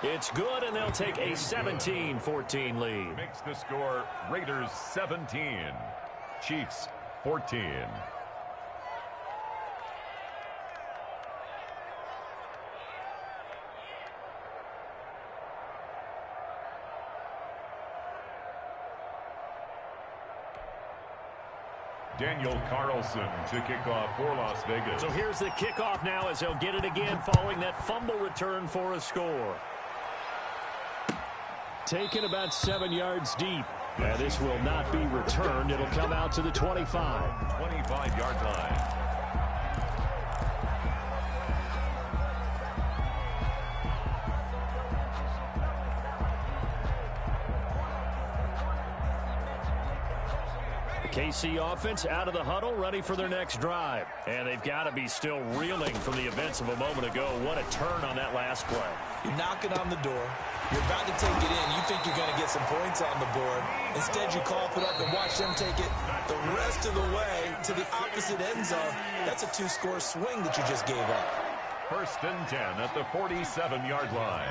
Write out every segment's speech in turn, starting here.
It's good, and they'll take a 17-14 lead. Makes the score Raiders 17, Chiefs 14. Daniel Carlson to kick off for Las Vegas. So here's the kickoff now as they'll get it again following that fumble return for a score. Taken about 7 yards deep. Now this will not be returned. It'll come out to the 25. 25-yard line. KC offense out of the huddle, ready for their next drive. And they've got to be still reeling from the events of a moment ago. What a turn on that last play. You're knocking on the door. You're about to take it in. You think you're going to get some points on the board. Instead, you cough it up and watch them take it the rest of the way to the opposite end zone. That's a two-score swing that you just gave up. 1st and 10 at the 47-yard line.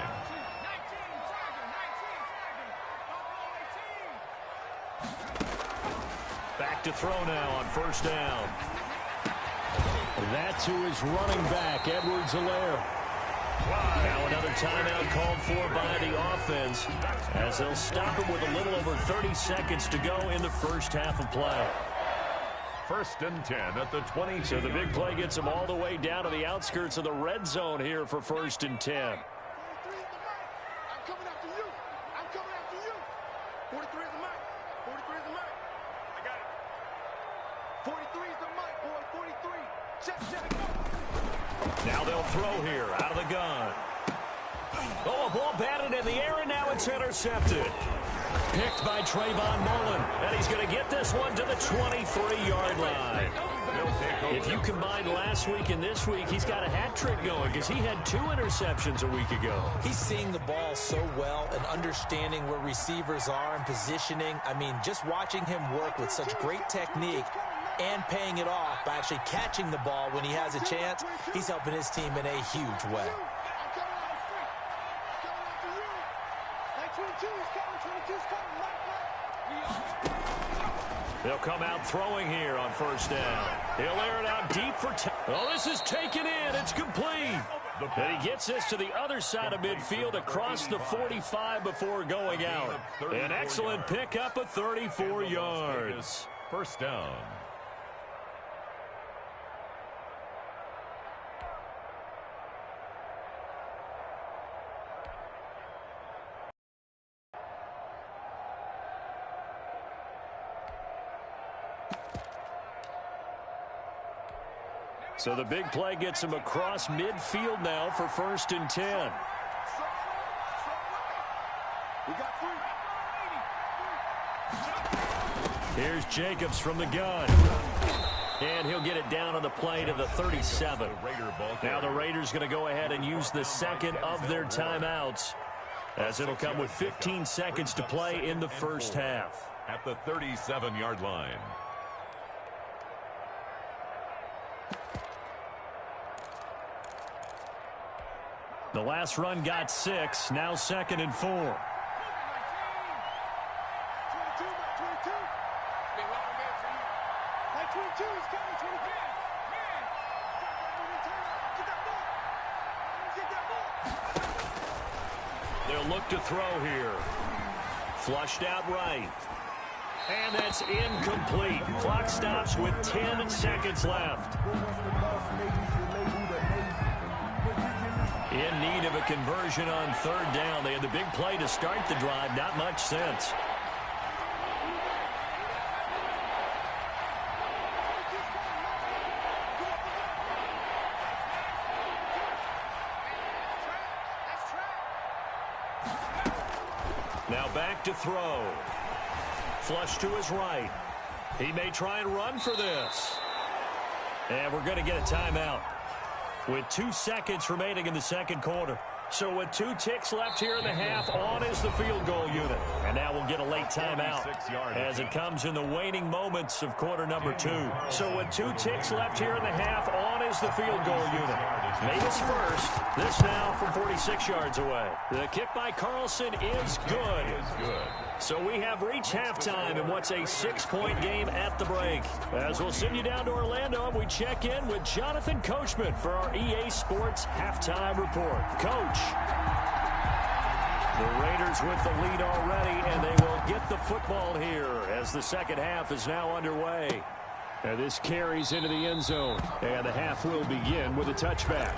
Back to throw now on 1st down. That's who is running back, Edwards-Helaire. Now another timeout called for by the offense as they'll stop it with a little over 30 seconds to go in the first half of play. 1st and 10 at the 20. So the big play gets them all the way down to the outskirts of the red zone here for 1st and 10. Now they'll throw here out of the gun. Oh, a ball batted in the air, and now it's intercepted. Picked by Trayvon Mullen, and he's going to get this one to the 23-yard line. If you combine last week and this week, he's got a hat trick going because he had 2 interceptions a week ago. He's seeing the ball so well and understanding where receivers are and positioning. I mean, just watching him work with such great technique and paying it off by actually catching the ball when he has a chance, he's helping his team in a huge way. They'll come out throwing here on 1st down. He'll air it out deep for oh, this is taken in. It's complete. And he gets this to the other side of midfield across the 45 before going out. An excellent pickup of 34 yards. 1st down. So the big play gets him across midfield now for 1st and 10. Here's Jacobs from the gun. And he'll get it down on the play to the 37. Now the Raiders going to go ahead and use the second of their timeouts, as it'll come with 15 seconds to play in the first half. At the 37-yard line. The last run got 6, now 2nd and 4. They'll look to throw here. Flushed out right. And that's incomplete. Clock stops with 10 seconds left. In need of a conversion on 3rd down. They had the big play to start the drive. Not much sense. Now back to throw. Flush to his right. He may try and run for this. And we're going to get a timeout with 2 seconds remaining in the second quarter. So with 2 ticks left here in the half, on is the field goal unit. And now we'll get a late timeout as it comes in the waning moments of quarter number 2. So with 2 ticks left here in the half, on is the field goal unit. Mavis first. This now from 46 yards away. The kick by Carlson is good. So we have reached halftime in what's a 6-point game at the break. As we'll send you down to Orlando, we check in with Jonathan Coachman for our EA Sports Halftime Report. Coach. The Raiders with the lead already, and they will get the football here as the second half is now underway. And this carries into the end zone, and the half will begin with a touchback.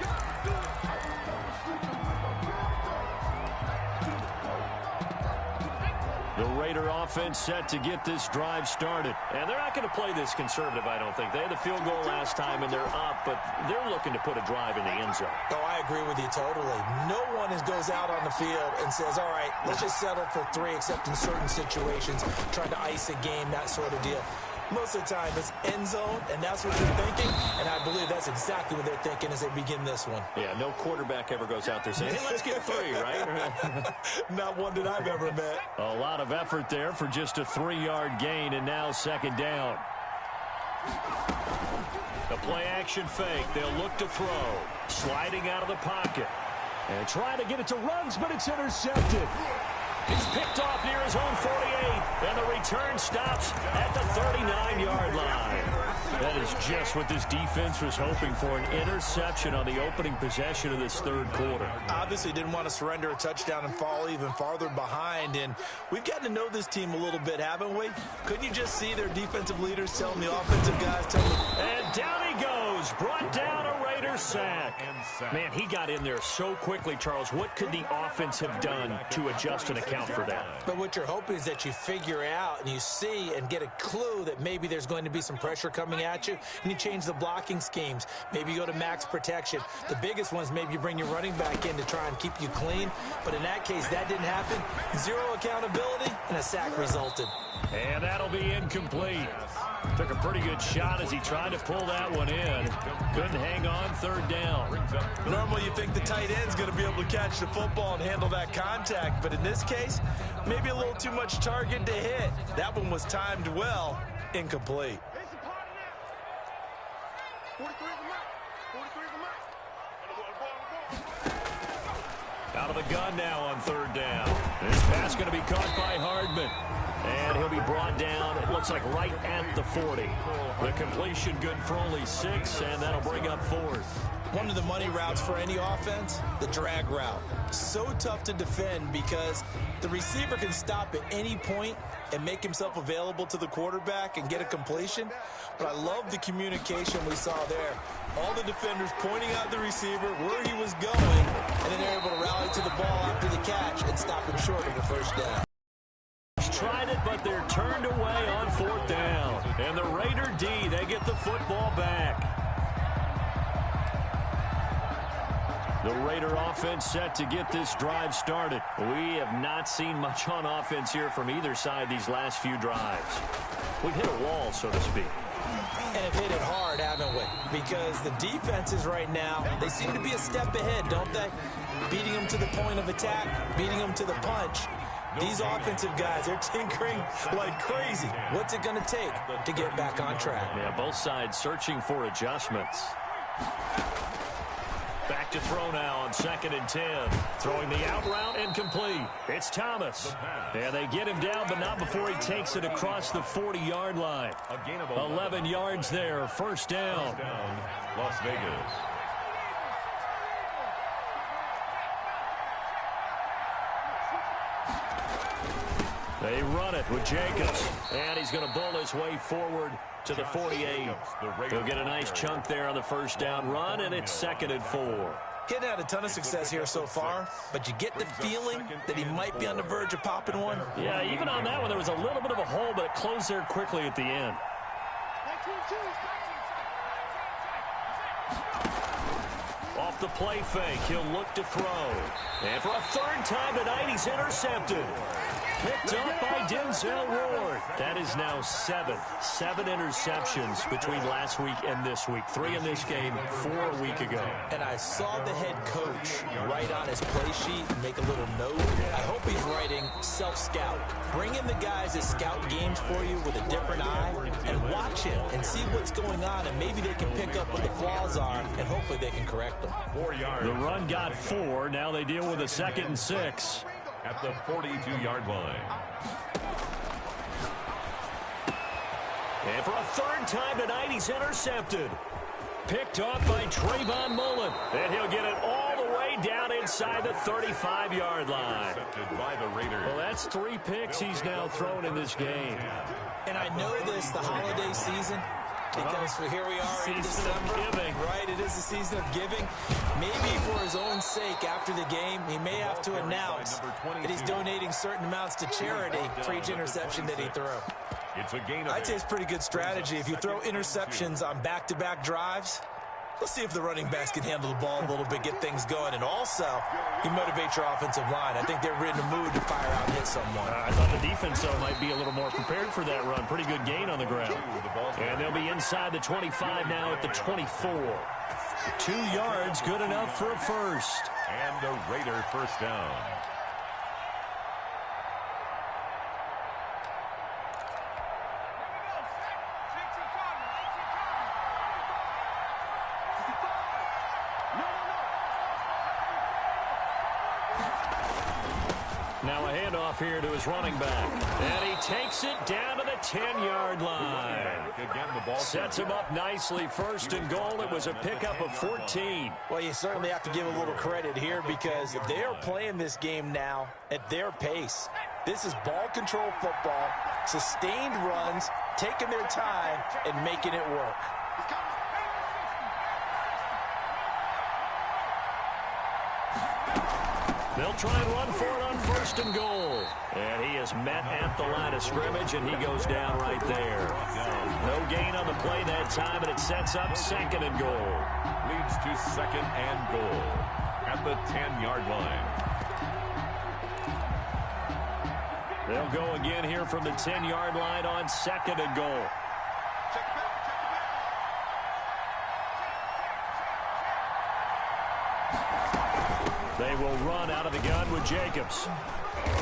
The Raider offense set to get this drive started. And they're not going to play this conservative, I don't think. They had the field goal last time, and they're up, but they're looking to put a drive in the end zone. Oh, I agree with you totally. No one goes out on the field and says, all right, let's just settle for 3, except in certain situations, trying to ice a game, that sort of deal. Most of the time, it's end zone, and that's what they're thinking, and I believe that's exactly what they're thinking as they begin this one. Yeah, no quarterback ever goes out there saying, hey, let's get 3, right? Not one that I've ever met. A lot of effort there for just a 3-yard gain, and now second down. The play-action fake. They'll look to throw. Sliding out of the pocket. And trying to get it to Ruggs, but it's intercepted. He's picked off near his own 48, and the return stops at the 39-yard line. That is just what this defense was hoping for, an interception on the opening possession of this third quarter. Obviously didn't want to surrender a touchdown and fall even farther behind, and we've gotten to know this team a little bit, haven't we? Couldn't you just see their defensive leaders telling the offensive guys, and down he goes, brought down a Raider sack. Man, he got in there so quickly, Charles. What could the offense have done to adjust and account for that? But what you're hoping is that you figure out and you see and get a clue that maybe there's going to be some pressure coming at you, and you change the blocking schemes. Maybe you go to max protection. The biggest one is maybe you bring your running back in to try and keep you clean. But in that case, that didn't happen. 0 accountability, and a sack resulted. And that'll be incomplete. Took a pretty good shot as he tried to pull that one in. Couldn't hang on, third down. Normally you think the tight end's going to be able to catch the football and handle that contact. But in this case, maybe a little too much target to hit. That one was timed well. Incomplete. Out of the gun now on third down. This pass going to be caught by Hardman. And he'll be brought down, it looks like right at the 40. The completion good for only 6, and that'll bring up fourth. One of the money routes for any offense, the drag route. So tough to defend because the receiver can stop at any point and make himself available to the quarterback and get a completion. But I love the communication we saw there. All the defenders pointing out the receiver, where he was going, and then they're able to rally to the ball after the catch and stop him short of the first down. Tried it, but they're turned away on fourth down. And the Raider D, they get the football back. The Raider offense set to get this drive started. We have not seen much on offense here from either side these last few drives. We've hit a wall, so to speak. And have hit it hard, haven't we? Because the defenses right now, they seem to be a step ahead, don't they? Beating them to the point of attack, beating them to the punch. These offensive guys, they're tinkering like crazy. What's it going to take to get back on track? Yeah, both sides searching for adjustments. Back to throw now on 2nd and 10. Throwing the out route incomplete. It's Thomas. And they get him down, but not before he takes it across the 40-yard line. 11 yards there, first down. Las Vegas. They run it with Jacobs, and he's going to bowl his way forward to the 48. He'll get a nice chunk there on the first down run, and it's 2nd and 4. He hadn't had a ton of success here so far, but you get the feeling that he might be on the verge of popping one. Yeah, even on that one, there was a little bit of a hole, but it closed there quickly at the end. Off the play fake, he'll look to throw. And for a third time tonight, he's intercepted. picked up by Denzel Ward. That is now 7 interceptions between last week and this week. 3 in this game, 4 a week ago. And I saw the head coach write on his play sheet and make a little note. I hope he's writing self-scout. Bring in the guys that scout games for you with a different eye and watch him and see what's going on, and maybe they can pick up what the flaws are, and hopefully they can correct them. 4 yards. The run got 4. Now they deal with a 2nd and 6. At the 42-yard line. And for a 3rd time tonight, he's intercepted. Picked off by Trayvon Mullen. And he'll get it all the way down inside the 35-yard line. Intercepted by the Raiders. Well, that's 3 picks he's now thrown in this game. And I know this, the holiday season, because here we are in Season of December. giving. Right, it is the season of giving. Maybe for his own sake, after the game, he may have to announce that he's donating certain amounts to charity for each interception that he threw. It's a gain of I'd say it's pretty good strategy. If you throw interceptions on back-to-back drives, let's see if the running backs can handle the ball a little bit, get things going. And also, you motivate your offensive line. I think they're in the mood to fire out and hit someone. I thought the defense, though, might be a little more prepared for that run. Pretty good gain on the ground. And they'll be inside the 25 now at the 24. 2 yards, good enough for a first. And a Raider first down. Now a handoff here to his running back. And he takes it down to the 10-yard line. Again, the ball Sets him up nicely. 1st and goal. It was a pickup of 14. Well, you certainly have to give a little credit here because they are playing this game now at their pace. This is ball control football, sustained runs, taking their time, and making it work. They'll try and run for it on 1st and goal. And he is met at the line of scrimmage, and he goes down right there. No gain on the play that time, and it sets up 2nd and goal. leads to 2nd and goal at the 10-yard line. They'll go again here from the 10-yard line on 2nd and goal. They will run out of the gun with Jacobs.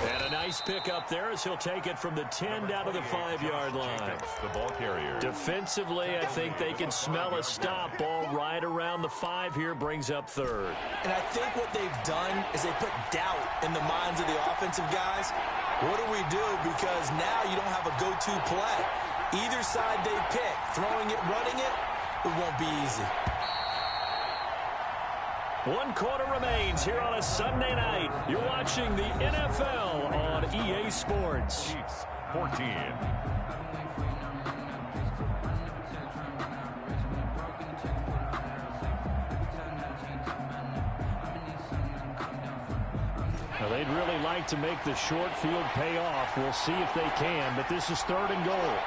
And a nice pickup there as he'll take it from the 10 down to the 5-yard line. The ball carrier. Defensively, I think they can smell a stop. Ball right around the 5 here, brings up 3rd. And I think what they've done is they put doubt in the minds of the offensive guys. What do we do? Because now you don't have a go-to play. Either side they pick, throwing it, running it, it won't be easy. 1 quarter remains here on a Sunday night. You're watching the NFL on EA Sports. Chiefs 14. Now they'd really like to make the short field pay off. We'll see if they can, but this is 3rd and goal.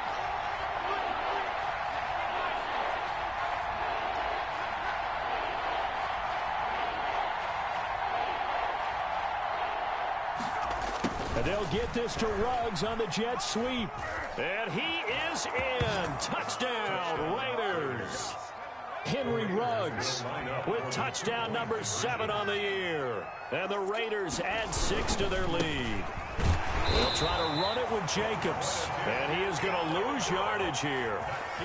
And they'll get this to Ruggs on the jet sweep. And he is in. Touchdown, Raiders. Henry Ruggs with touchdown number 7 on the year. And the Raiders add 6 to their lead. They'll try to run it with Jacobs. And he is going to lose yardage here.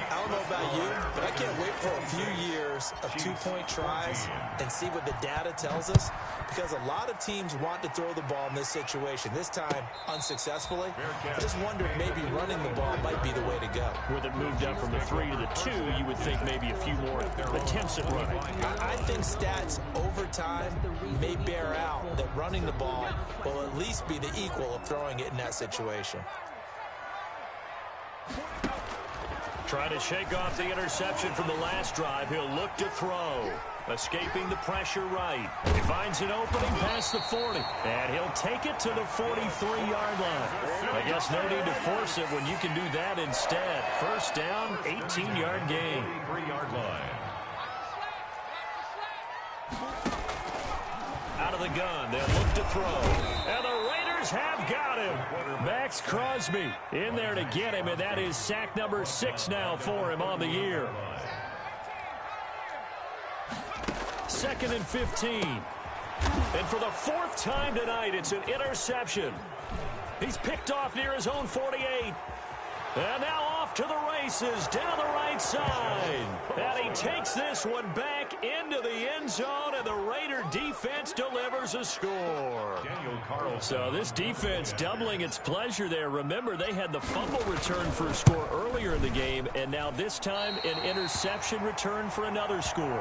I don't know about you, but I can't wait for a few years of 2-point tries and see what the data tells us, because a lot of teams want to throw the ball in this situation. This time, unsuccessfully. I just wonder if maybe running the ball might be the way to go. With it moved up from the 3 to the 2, you would think maybe a few more attempts at running. I think stats over time may bear out that running the ball will at least be the equal of throwing it in that situation. Trying to shake off the interception from the last drive. He'll look to throw. Escaping the pressure right. He finds an opening past the 40. And he'll take it to the 43-yard line. I guess no need to force it when you can do that instead. First down, 18-yard gain. 3-yard line. Out of the gun, they'll look to throw. And the Raiders Raiders have got him. Max Crosby in there to get him, and that is sack number 6 now for him on the year. 2nd and 15. And for the 4th time tonight, it's an interception. He's picked off near his own 48. And now off to the races down the right side. And he takes this one back into the end zone, and the Raider defense delivers a score. So this defense doubling its pleasure there. Remember, they had the fumble return for a score earlier in the game, and now this time an interception return for another score.